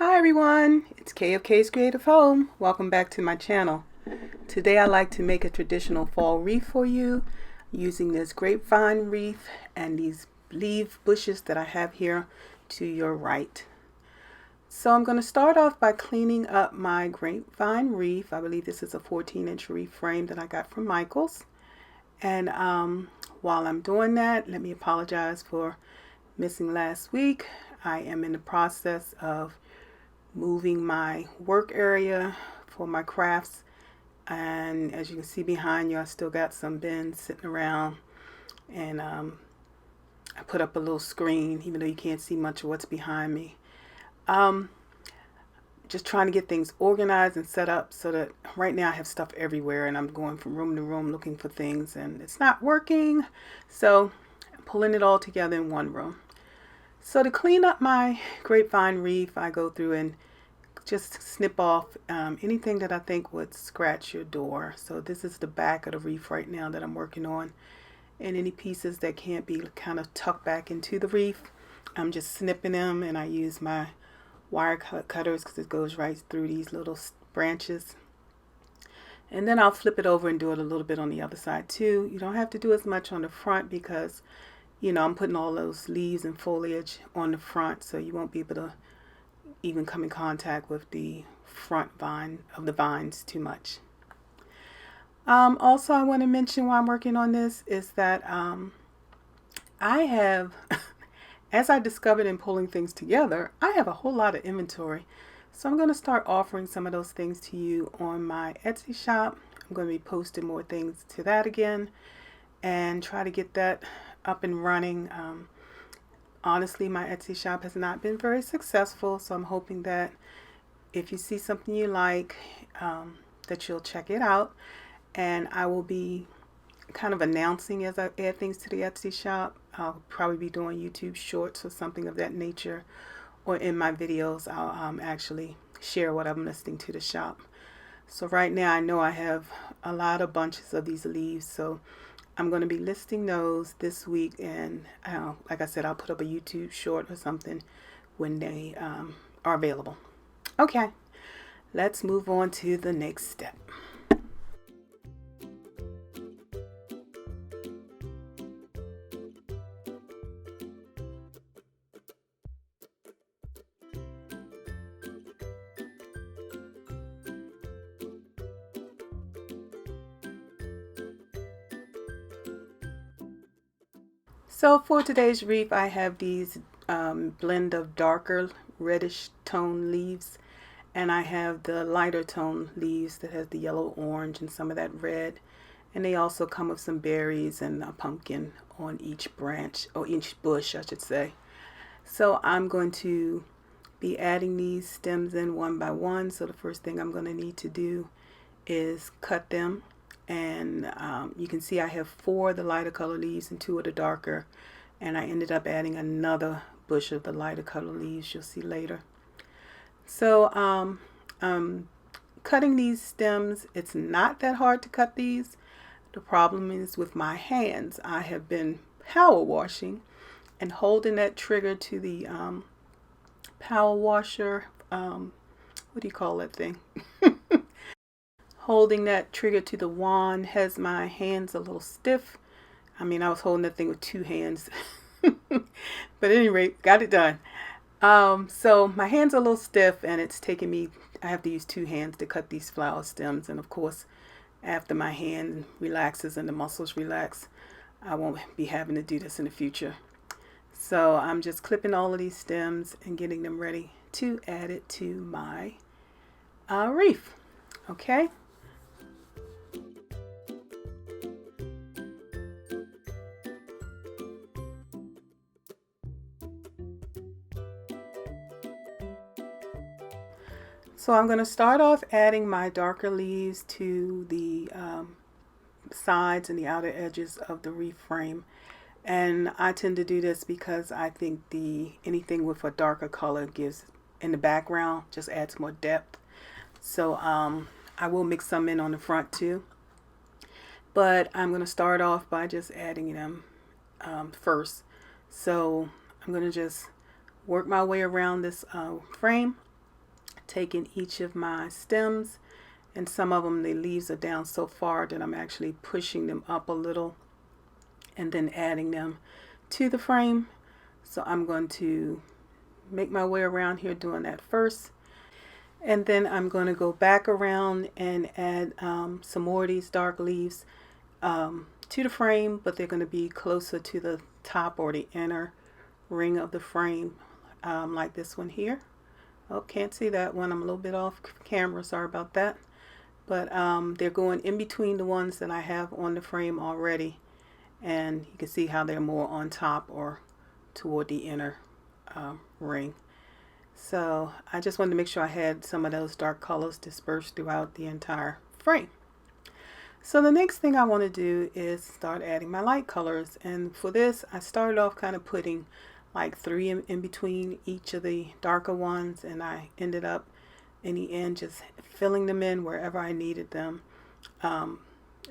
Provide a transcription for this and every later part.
Hi everyone, it's K of K's Creative Home. Welcome back to my channel. Today I like to make a traditional fall wreath for you using this grapevine wreath and these leaf bushes that I have here to your right. So I'm going to start off by cleaning up my grapevine wreath. I believe this is a 14-inch wreath frame that I got from Michael's. And while I'm doing that, let me apologize for missing last week. I am in the process of moving my work area for my crafts, and as you can see behind you, I still got some bins sitting around, and I put up a little screen even though you can't see much of what's behind me. Just trying to get things organized and set up so that right now I have stuff everywhere and I'm going from room to room looking for things and it's not working, so I'm pulling it all together in one room. So to clean up my grapevine wreath, I go through and just snip off anything that I think would scratch your door. So this is the back of the wreath right now that I'm working on, and any pieces that can't be kind of tucked back into the wreath, I'm just snipping them, and I use my wire cutters because it goes right through these little branches. And then I'll flip it over and do it a little bit on the other side too. You don't have to do as much on the front because I'm putting all those leaves and foliage on the front, so you won't be able to even come in contact with the front vine of the vines too much. Also, I want to mention while I'm working on this is that I have, as I discovered in pulling things together, I have a whole lot of inventory. So I'm going to start offering some of those things to you on my Etsy shop. I'm going to be posting more things to that again and try to get that up and running. Honestly, my Etsy shop has not been very successful, so I'm hoping that if you see something you like, that you'll check it out. And I will be kind of announcing as I add things to the Etsy shop. I'll probably be doing YouTube shorts or something of that nature, or in my videos I'll actually share what I'm listing to the shop. So right now I know I have a lot of bunches of these leaves, so I'm going to be listing those this week, and like I said, I'll put up a YouTube short or something when they are available. Okay, let's move on to the next step. So for today's wreath, I have these blend of darker reddish tone leaves, and I have the lighter tone leaves that has the yellow, orange, and some of that red. And they also come with some berries and a pumpkin on each branch, or each bush I should say. So I'm going to be adding these stems in one by one. So the first thing I'm going to need to do is cut them. And you can see I have 4 of the lighter color leaves and 2 of the darker, and I ended up adding another bush of the lighter color leaves, you'll see later. So I'm cutting these stems. It's not that hard to cut these. The problem is with my hands. I have been power washing and holding that trigger to the power washer, what do you call that thing? Holding that trigger to the wand has my hands a little stiff. I mean, I was holding that thing with 2 hands. But at any rate, got it done. So my hands are a little stiff, and it's taking me, I have to use 2 hands to cut these flower stems. And of course, after my hand relaxes and the muscles relax, I won't be having to do this in the future. So I'm just clipping all of these stems and getting them ready to add it to my wreath. Okay. So I'm going to start off adding my darker leaves to the sides and the outer edges of the wreath frame. And I tend to do this because I think anything with a darker color gives, in the background, just adds more depth. So I will mix some in on the front too. But I'm going to start off by just adding them first. So I'm going to just work my way around this frame taking each of my stems, and some of them, the leaves are down so far that I'm actually pushing them up a little and then adding them to the frame. So I'm going to make my way around here doing that first. And then I'm going to go back around and add some more of these dark leaves to the frame, but they're going to be closer to the top or the inner ring of the frame, like this one here. Oh, can't see that one. I'm a little bit off camera. Sorry about that. But they're going in between the ones that I have on the frame already. And you can see how they're more on top or toward the inner ring. So I just wanted to make sure I had some of those dark colors dispersed throughout the entire frame. So the next thing I want to do is start adding my light colors. And for this, I started off kind of putting like 3 in between each of the darker ones, and I ended up in the end just filling them in wherever I needed them. And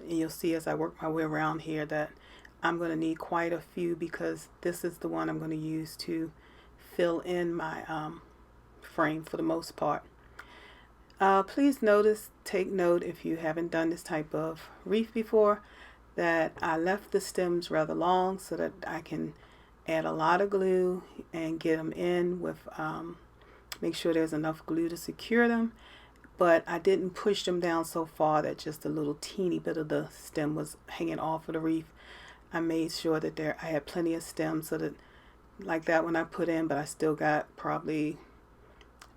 you'll see as I work my way around here that I'm going to need quite a few, because this is the one I'm going to use to fill in my frame for the most part. Please take note if you haven't done this type of wreath before, that I left the stems rather long so that I can add a lot of glue and get them in with, make sure there's enough glue to secure them. But I didn't push them down so far that just a little teeny bit of the stem was hanging off of the wreath. I made sure that I had plenty of stems, so that like that one I put in, but I still got probably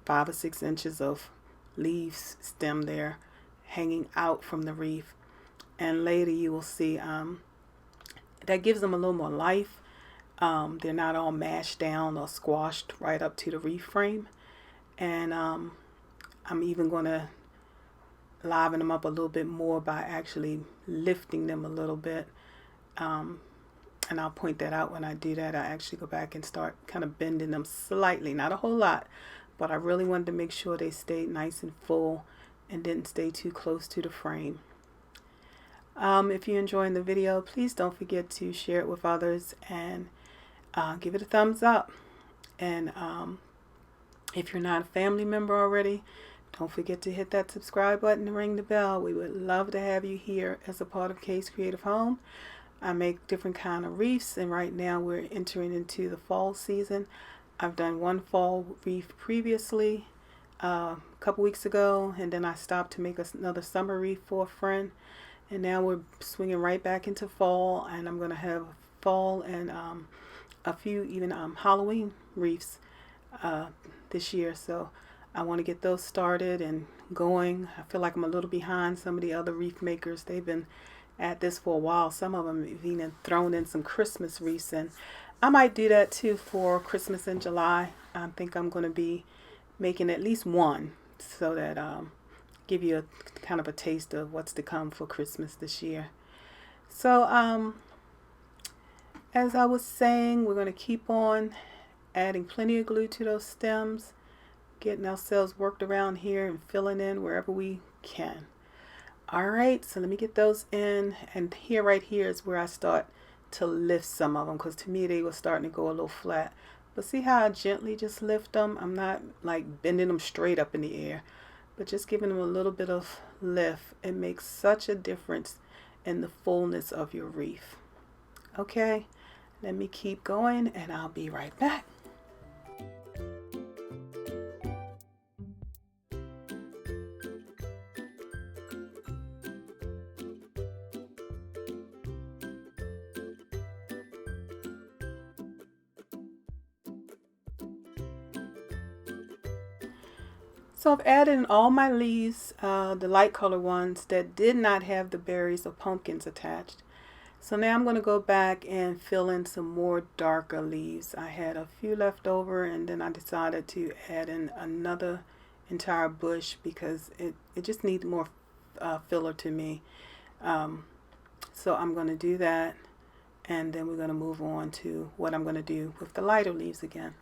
5 or 6 inches of leaves stem there hanging out from the wreath. And later you will see that gives them a little more life. They're not all mashed down or squashed right up to the wreath frame. And I'm even going to liven them up a little bit more by actually lifting them a little bit. And I'll point that out when I do that. I actually go back and start kind of bending them slightly, not a whole lot, but I really wanted to make sure they stayed nice and full and didn't stay too close to the frame. If you're enjoying the video, please don't forget to share it with others and give it a thumbs up. And if you're not a family member already, don't forget to hit that subscribe button and ring the bell. We would love to have you here as a part of Kay's Creative Home. I make different kind of wreaths, and right now we're entering into the fall season. I've done one fall wreath previously, a couple weeks ago, and then I stopped to make another summer wreath for a friend. And now we're swinging right back into fall, and I'm going to have fall and a few even Halloween wreaths this year. So I want to get those started and going. I feel like I'm a little behind some of the other wreath makers. They've been at this for a while. Some of them have even thrown in some Christmas wreaths, and I might do that too for Christmas in July. I think I'm going to be making at least one, so that give you a kind of a taste of what's to come for Christmas this year. So as I was saying, we're going to keep on adding plenty of glue to those stems, getting ourselves worked around here and filling in wherever we can. Alright, so let me get those in, and here, right here is where I start to lift some of them, because to me they were starting to go a little flat. But see how I gently just lift them? I'm not like bending them straight up in the air, but just giving them a little bit of lift. It makes such a difference in the fullness of your wreath. Okay, let me keep going and I'll be right back. So I've added in all my leaves, the light color ones that did not have the berries or pumpkins attached. So now I'm going to go back and fill in some more darker leaves. I had a few left over, and then I decided to add in another entire bush because it just needs more filler to me. So I'm going to do that, and then we're going to move on to what I'm going to do with the lighter leaves again.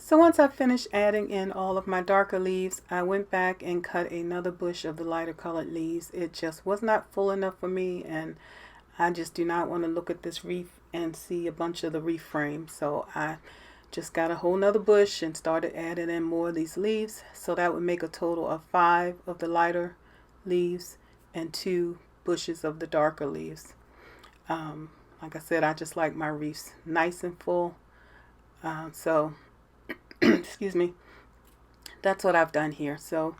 So once I finished adding in all of my darker leaves, I went back and cut another bush of the lighter colored leaves. It just was not full enough for me, and I just do not want to look at this reef and see a bunch of the reef frame. So I just got a whole nother bush and started adding in more of these leaves. So that would make a total of 5 of the lighter leaves and 2 bushes of the darker leaves. Like I said, I just like my reefs nice and full. So excuse me, that's what I've done here. So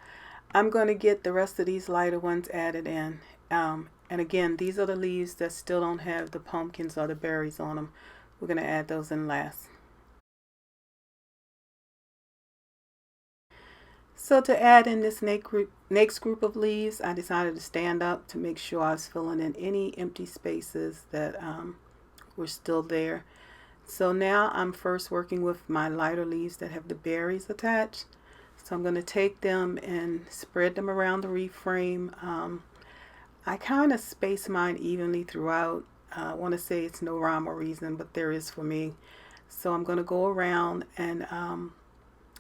I'm going to get the rest of these lighter ones added in. And again, these are the leaves that still don't have the pumpkins or the berries on them. We're going to add those in last. So to add in this next group of leaves, I decided to stand up to make sure I was filling in any empty spaces that were still there. So now I'm first working with my lighter leaves that have the berries attached. So I'm going to take them and spread them around the reef frame. I kind of space mine evenly throughout. I want to say it's no rhyme or reason, but there is for me. So I'm going to go around and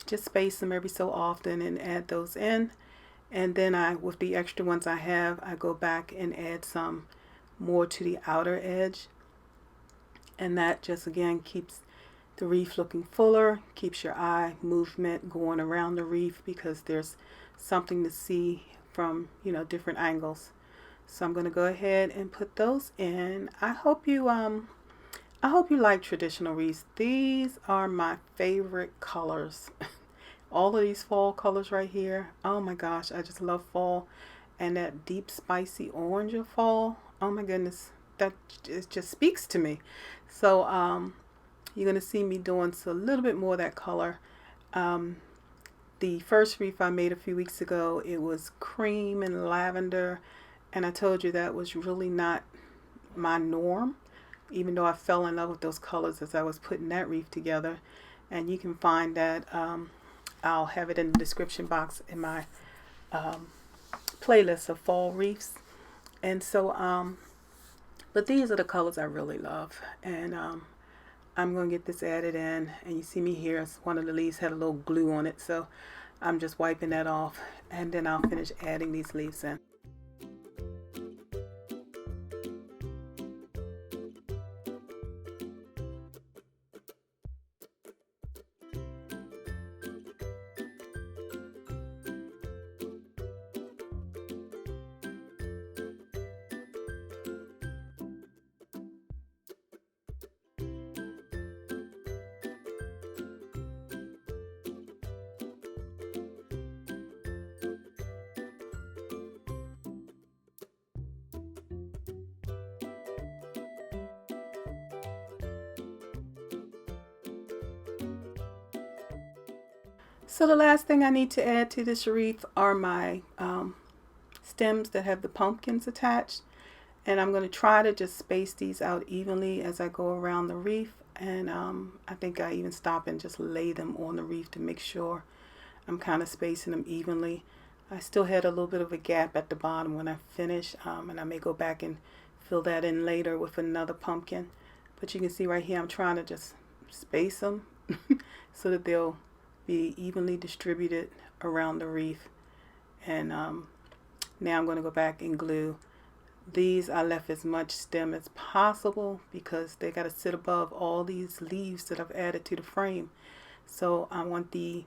just space them every so often and add those in. And then with the extra ones I have, I go back and add some more to the outer edge. And that just again keeps the reef looking fuller, keeps your eye movement going around the reef because there's something to see from, different angles. So I'm going to go ahead and put those in. I hope you like traditional reefs. These are my favorite colors. All of these fall colors right here. Oh my gosh, I just love fall. And that deep spicy orange of fall. Oh my goodness, that it just speaks to me. So you're going to see me doing a little bit more of that color. The first reef I made a few weeks ago, it was cream and lavender. And I told you that was really not my norm, even though I fell in love with those colors as I was putting that reef together. And you can find that, I'll have it in the description box in my playlist of fall reefs. And so, but these are the colors I really love. And I'm going to get this added in. And you see me here, one of the leaves had a little glue on it. So I'm just wiping that off. And then I'll finish adding these leaves in. So the last thing I need to add to this wreath are my stems that have the pumpkins attached. And I'm going to try to just space these out evenly as I go around the reef. And I think I even stop and just lay them on the reef to make sure I'm kind of spacing them evenly. I still had a little bit of a gap at the bottom when I finish. And I may go back and fill that in later with another pumpkin. But you can see right here I'm trying to just space them so that they'll be evenly distributed around the reef. And now I'm going to go back and glue. These I left as much stem as possible because they got to sit above all these leaves that I've added to the frame. So I want the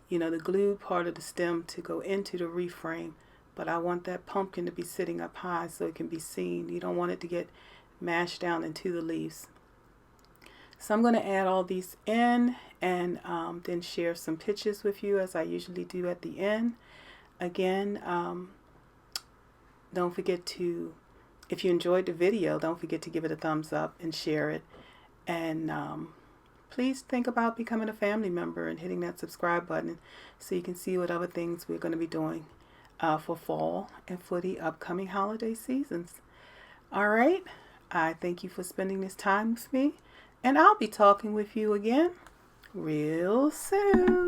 glued part of the stem to go into the reef frame, but I want that pumpkin to be sitting up high so it can be seen. You don't want it to get mashed down into the leaves. So I'm going to add all these in and then share some pictures with you as I usually do at the end. Again, don't forget to, if you enjoyed the video, don't forget to give it a thumbs up and share it. And please think about becoming a family member and hitting that subscribe button so you can see what other things we're going to be doing for fall and for the upcoming holiday seasons. All right, I thank you for spending this time with me. And I'll be talking with you again real soon.